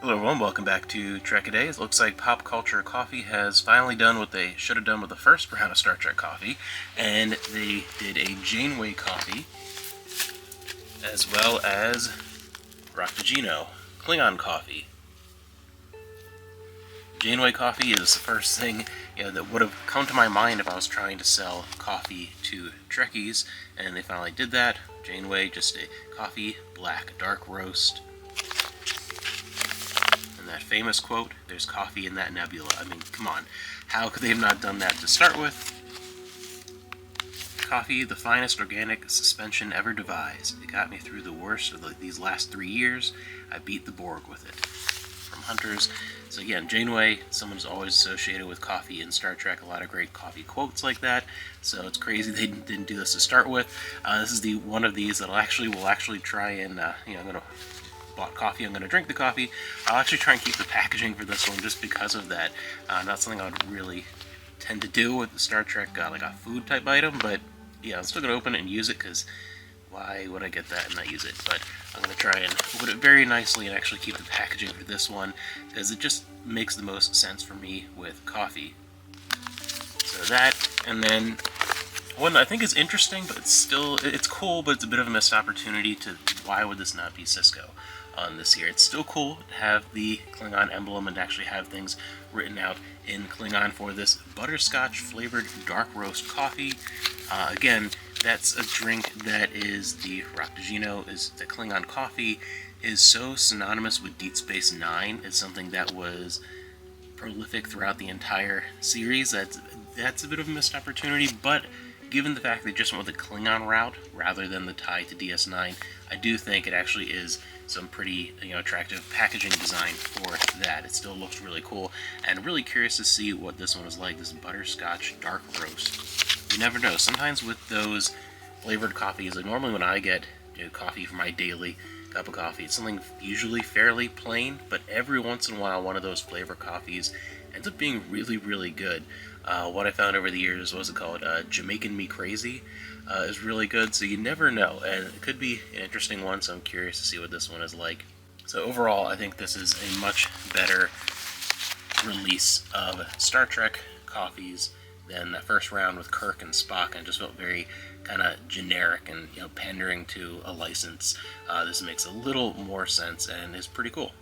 Hello everyone, welcome back to Trek A Day. It looks like Pop Culture Coffee has finally done what they should have done with the first round of Star Trek coffee, and they did a Janeway coffee, as well as Raktajino Klingon coffee. Janeway coffee is the first thing that would have come to my mind if I was trying to sell coffee to Trekkies, and they finally did that. Janeway, just a coffee, black, dark roast. That famous quote, "There's coffee in that nebula." I mean, come on. How could they have not done that to start with? Coffee, the finest organic suspension ever devised. It got me through the worst of these last 3 years. I beat the Borg with it. From Hunters. So again, Janeway, someone who's always associated with coffee in Star Trek. A lot of great coffee quotes like that. So it's crazy they didn't do this to start with. This is the one of these that we'll actually try and, I'm going to bought coffee, I'm going to drink the coffee. I'll actually try and keep the packaging for this one just because of that. Not something I would really tend to do with the Star Trek, like a food type item, but yeah, I'm still going to open it and use it because why would I get that and not use it? But I'm going to try and open it very nicely and actually keep the packaging for this one because it just makes the most sense for me with coffee. So that, and then one I think is interesting, but it's cool, but it's a bit of a missed opportunity to why would this not be Cisco on this here. It's still cool to have the Klingon emblem and actually have things written out in Klingon for this butterscotch flavored dark roast coffee. Again, that's a drink that is the Raktajino, is the Klingon coffee is so synonymous with Deep Space Nine. It's something that was prolific throughout the entire series. That's a bit of a missed opportunity, but given the fact they just went with the Klingon route rather than the tie to DS9, I do think it actually is some pretty attractive packaging design for that. It still looks really cool, and really curious to see what this one is like, this butterscotch dark roast. You never know. Sometimes with those flavored coffees, like normally when I get coffee for my daily cup of coffee, it's something usually fairly plain, but every once in a while one of those flavor coffees ends up being really, really good. What I found over the years, what was it called? Jamaican Me Crazy is really good, so you never know, and it could be an interesting one, so I'm curious to see what this one is like. So overall, I think this is a much better release of Star Trek coffees than that first round with Kirk and Spock, and it just felt very kind of generic and pandering to a license. This makes a little more sense and is pretty cool.